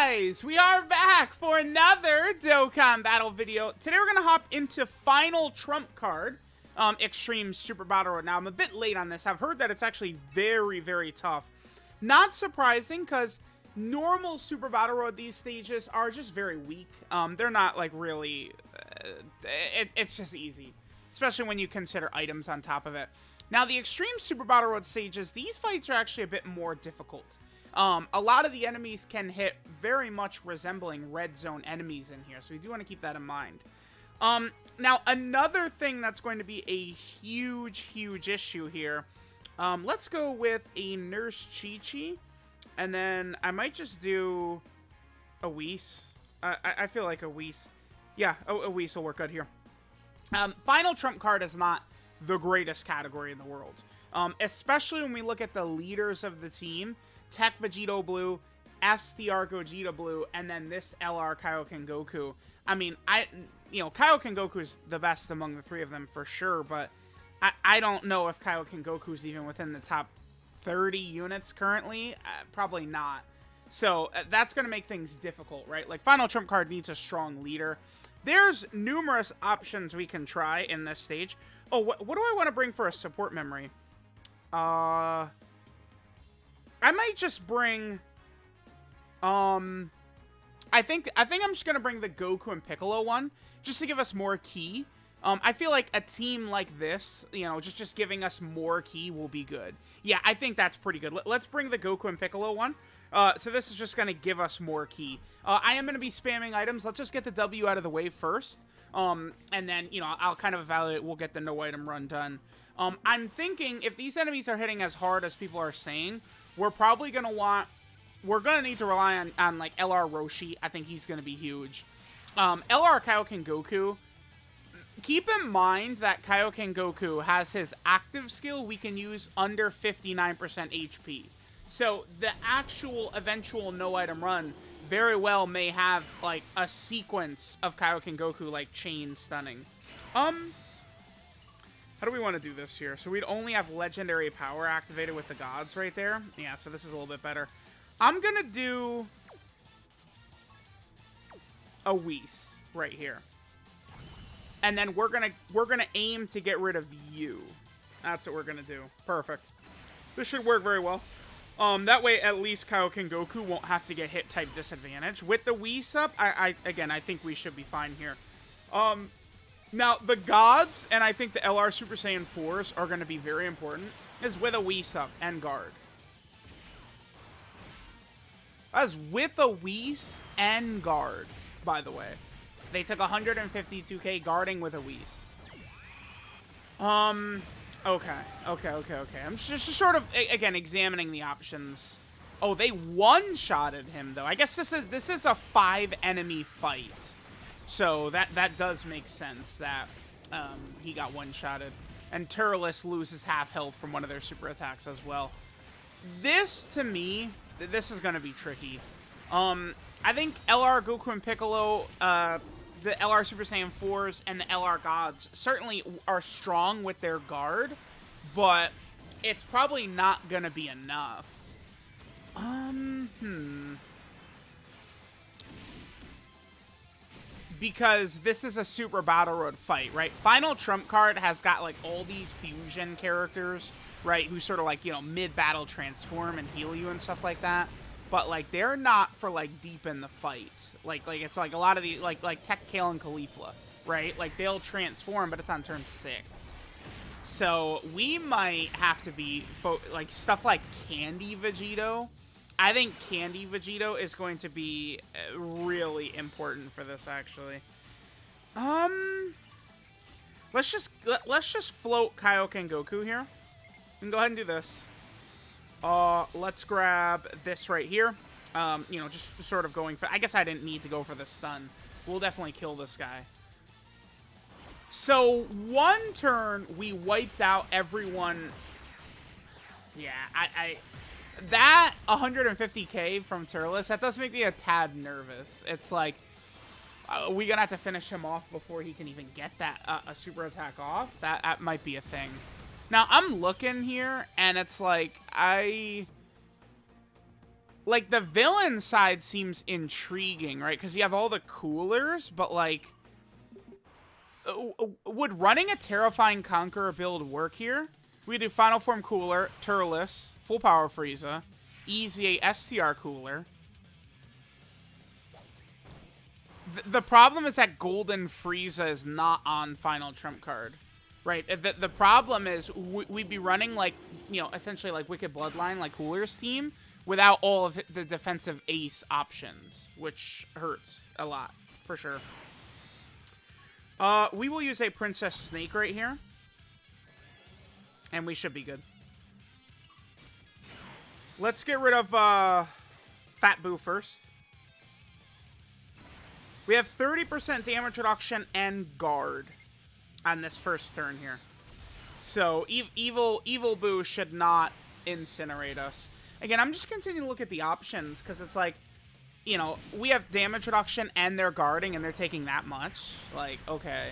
guys, we are back for another Dokkan battle video. Today we're gonna hop into final trump card, Extreme Super Battle Road. Now I'm a bit late on this. I've heard that it's actually very, very tough. Not surprising, because normal Super Battle Road, these stages are just very weak. They're not like really, it's just easy, especially when you consider items on top of it. Now the Extreme Super Battle Road stages, these fights are actually a bit more difficult. A lot of the enemies can hit very much resembling red zone enemies in here, so we do want to keep that in mind. Now, another thing that's going to be a huge issue here, let's go with a Nurse Chi-Chi, and then I might just do a Whis. I feel like a Whis. Yeah, a Whis will work good here. Final Trump card is not the greatest category in the world, especially when we look at the leaders of the team. Tech Vegito Blue, STR Gogeta Blue, and then this LR Kaioken Goku. I mean, Kaioken Goku is the best among the three of them for sure, but I don't know if Kaioken Goku is even within the top 30 units currently. Probably not. So that's going to make things difficult, right? Like, Final Trump card needs a strong leader. There's numerous options we can try in this stage. Oh, what do I want to bring for a support memory? I might just bring, I think I'm just going to bring the Goku and Piccolo one, just to give us more ki. I feel like a team like this, you know, just giving us more ki will be good. Yeah, I think that's pretty good. Let's bring the Goku and Piccolo one. So this is just going to give us more ki. I am going to be spamming items. Let's just get the W out of the way first. And then, you know, I'll kind of evaluate. We'll get the no item run done. I'm thinking if these enemies are hitting as hard as people are saying, we're probably going to need to rely on like LR Roshi. I think he's going to be huge. LR Kaioken Goku, keep in mind that Kaioken Goku has his active skill we can use under 59% HP. So the actual eventual no item run very well may have like a sequence of Kaioken Goku like chain stunning. How do we want to do this here? So we'd only have legendary power activated with the gods right there. Yeah, so this is a little bit better. I'm going to do a Whis right here. And then we're going to aim to get rid of you. That's what we're going to do. Perfect. This should work very well. That way at least Kaioken Goku won't have to get hit type disadvantage. With the Whis up, again, I think we should be fine here. Now, the gods, and I think the LR Super Saiyan 4s are going to be very important, is with a Whis up and guard. That's with a Whis and guard, by the way. They took 152k guarding with a Whis. Okay. I'm just sort of, again, examining the options. Oh, they one-shotted him, though. I guess this is a 5-enemy fight. So that does make sense that he got one-shotted. And Turles loses half health from one of their super attacks as well. This, to me, this is going to be tricky. I think LR Goku and Piccolo, the LR Super Saiyan 4s, and the LR Gods certainly are strong with their guard, but it's probably not going to be enough. Because this is a Super Battle Road fight, right? Final Trump card has got, like, all these fusion characters, right? Who sort of, like, you know, mid-battle transform and heal you and stuff like that. But, like, they're not for, like, deep in the fight. Like it's, like, a lot of the, like Tech, Kale, and Caulifla, right? Like, they'll transform, but it's on turn 6. So, we might have to be, like, stuff like Candy Vegito. I think Candy Vegito is going to be really important for this, actually. Let's just float Kaioken Goku here. And go ahead and do this. Let's grab this right here. You know, just sort of going for... I guess I didn't need to go for the stun. We'll definitely kill this guy. So, one turn, we wiped out everyone. Yeah, that 150k from Turles, that does make me a tad nervous. It's like, we gonna have to finish him off before he can even get that a super attack off. That might be a thing. Now, I'm looking here, and it's like, like, the villain side seems intriguing, right? Because you have all the coolers, but, like, would running a Terrifying Conqueror build work here? We do Final Form Cooler, Turles, Full Power Frieza, Easy STR Cooler. The problem is that Golden Frieza is not on Final Trump card, right? The problem is we'd be running, like, you know, essentially like Wicked Bloodline, like Cooler's team, without all of the defensive ace options, which hurts a lot, for sure. We will use a Princess Snake right here. And we should be good. Let's get rid of Fat Boo first. We have 30% damage reduction and guard on this first turn here. So Evil Boo should not incinerate us. Again, I'm just continuing to look at the options because it's like, you know, we have damage reduction and they're guarding and they're taking that much. Like, okay.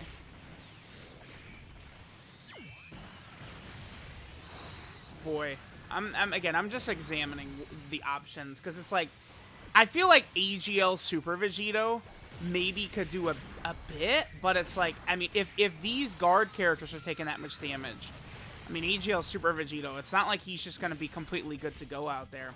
Boy, I'm just examining the options because it's like, I feel like AGL Super Vegito maybe could do a bit, but it's like, I mean, if these guard characters are taking that much damage, I mean, AGL Super Vegito, it's not like he's just going to be completely good to go out there.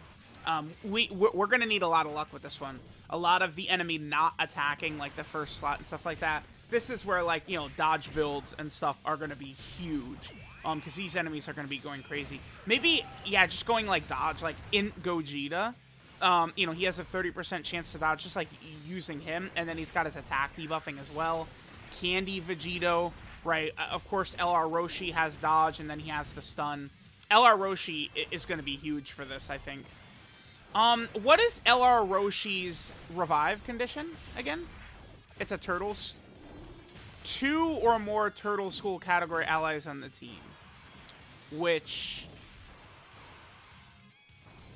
We're going to need a lot of luck with this one. A lot of the enemy not attacking, like, the first slot and stuff like that. This is where, like, you know, dodge builds and stuff are going to be huge. Because these enemies are going to be going crazy. Maybe, yeah, just going, like, dodge, like, in Gogeta. You know, he has a 30% chance to dodge, just, like, using him. And then he's got his attack debuffing as well. Candy Vegito, right? Of course, LR Roshi has dodge, and then he has the stun. LR Roshi is going to be huge for this, I think. What is LR Roshi's revive condition again? It's a Turtles. 2 or more Turtle School category allies on the team. Which,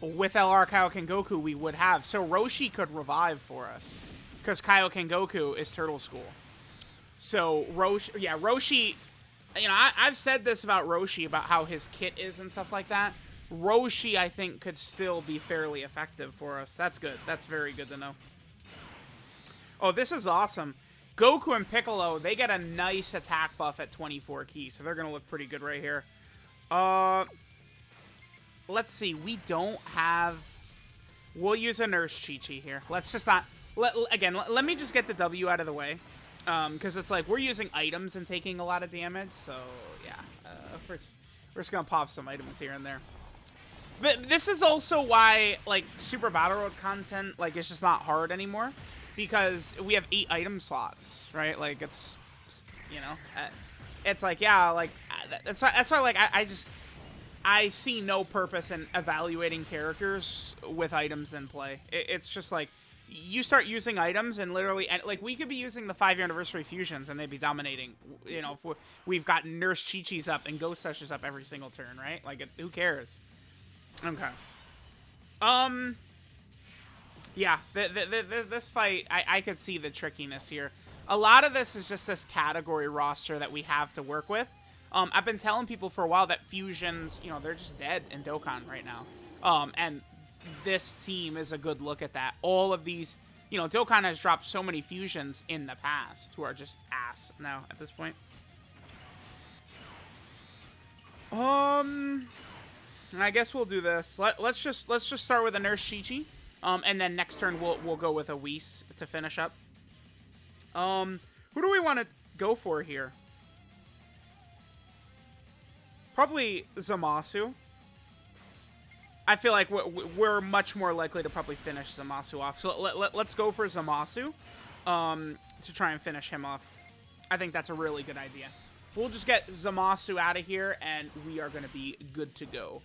with LR Kaioken Goku, we would have. So Roshi could revive for us. Because Kaioken Goku is Turtle School. So Roshi, you know, I've said this about Roshi, about how his kit is and stuff like that. Roshi, I think, could still be fairly effective for us. That's good. That's very good to know. Oh, this is awesome. Goku and Piccolo, they get a nice attack buff at 24 key, so they're going to look pretty good right here. Let's see. We don't have... We'll use a Nurse Chi-Chi here. Let's just not... Let me just get the W out of the way. Because it's like, we're using items and taking a lot of damage, so, yeah. We're just going to pop some items here and there. But this is also why, like, Super Battle Road content, like, it's just not hard anymore. Because we have 8 item slots, right? Like, it's, you know, it's like, yeah, like, that's why, like, I see no purpose in evaluating characters with items in play. It's just like, you start using items and literally, and like, we could be using the 5-year anniversary fusions and they'd be dominating. You know, if we've got Nurse Chi-Chi's up and Ghost Touches up every single turn, right? Like, who cares? Okay. Yeah, this fight, I could see the trickiness here. A lot of this is just this category roster that we have to work with. I've been telling people for a while that fusions, you know, they're just dead in Dokkan right now. And this team is a good look at that. All of these, you know, Dokkan has dropped so many fusions in the past who are just ass now at this point. I guess we'll do this. Let's just start with a Nurse Chi-Chi. And then next turn we'll go with a Whis to finish up. Who do we want to go for here? Probably Zamasu. I feel like we're much more likely to probably finish Zamasu off. So let's go for Zamasu to try and finish him off. I think that's a really good idea. We'll just get Zamasu out of here, and we are going to be good to go.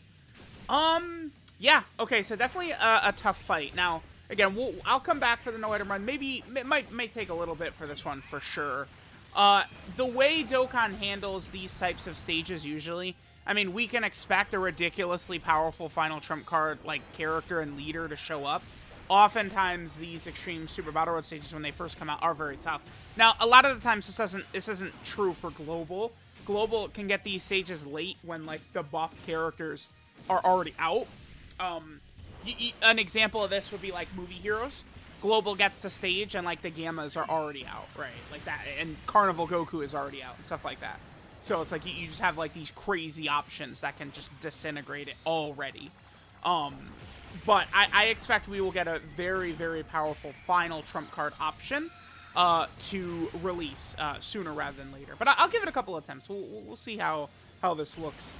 Yeah, okay, so definitely a tough fight. Now, again, I'll come back for the no-item run. Maybe it might take a little bit for this one, for sure. The way Dokkan handles these types of stages usually, I mean, we can expect a ridiculously powerful final trump card, like, character and leader to show up. Oftentimes, these Extreme Super Battle Road stages, when they first come out, are very tough. Now, a lot of the times, this isn't true for Global. Global can get these stages late when, like, the buffed characters are already out. an example of this would be like movie heroes. Global gets to stage and like the Gammas are already out, right? Like that, and Carnival Goku is already out and stuff like that. So it's like you just have like these crazy options that can just disintegrate it already. But I expect we will get a very, very powerful final trump card option to release sooner rather than later. But I'll give it a couple attempts. We'll see how this looks.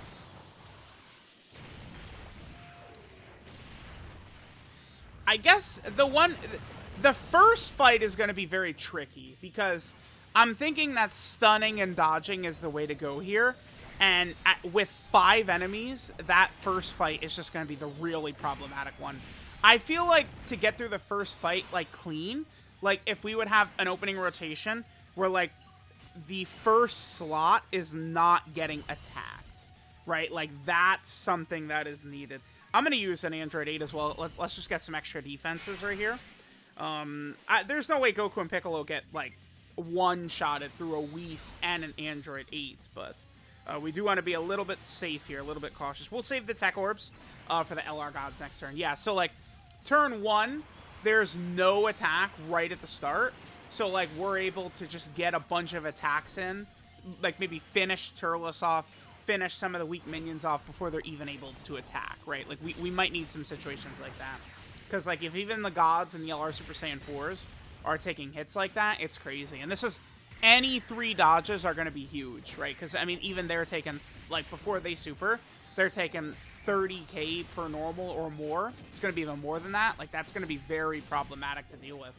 I guess the first fight is going to be very tricky because I'm thinking that stunning and dodging is the way to go here. And with 5 enemies, that first fight is just going to be the really problematic one. I feel like to get through the first fight, like, clean, like, if we would have an opening rotation where, like, the first slot is not getting attacked, right? Like, that's something that is needed. I'm going to use an Android 8 as well. Let's just get some extra defenses right here. There's no way Goku and Piccolo get, like, one-shotted through a Whis and an Android 8, but we do want to be a little bit safe here, a little bit cautious. We'll save the Tech Orbs for the LR Gods next turn. Yeah, so, like, turn 1, there's no attack right at the start. So, like, we're able to just get a bunch of attacks in, like, maybe finish Turles off, finish some of the weak minions off before they're even able to attack, right? Like, we might need some situations like that. Because, like, if even the Gods and the LR Super Saiyan 4s are taking hits like that, it's crazy. And this is... any 3 dodges are going to be huge, right? Because, I mean, even they're taking, like, before they super, they're taking 30k per normal or more. It's going to be even more than that. Like, that's going to be very problematic to deal with.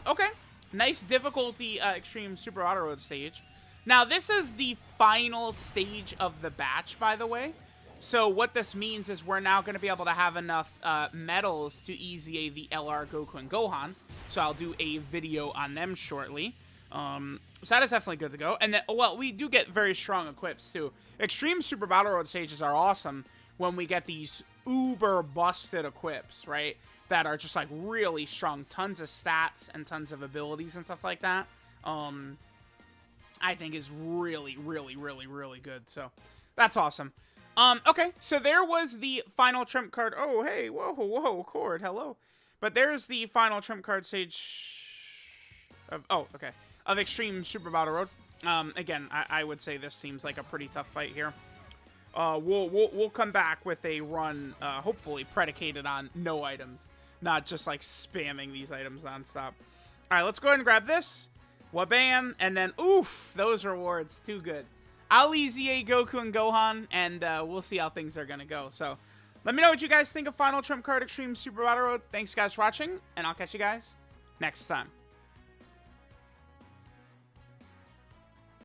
Okay. Nice difficulty extreme Super Auto Road stage. Now, this is the final stage of the batch, by the way. So what this means is we're now going to be able to have enough medals to easy the LR, Goku, and Gohan. So I'll do a video on them shortly. So that is definitely good to go. And then, well, we do get very strong equips, too. Extreme Super Battle Road stages are awesome when we get these uber busted equips, right? That are just, like, really strong. Tons of stats and tons of abilities and stuff like that. I think is really, really, really, really good. So, that's awesome. Okay, so there was the final trump card. Oh, hey, whoa, Cord, hello. But there's the final trump card stage of, oh, okay, of Extreme Super Battle Road. Again, I would say this seems like a pretty tough fight here. We'll come back with a run, hopefully predicated on no items, not just like spamming these items nonstop. All right, let's go ahead and grab this. Wabam, and then oof, those rewards, too good. I'll easy Goku and Gohan, and we'll see how things are gonna go. So, let me know what you guys think of Final Trump Card Extreme Super Battle Road. Thanks guys for watching, and I'll catch you guys next time.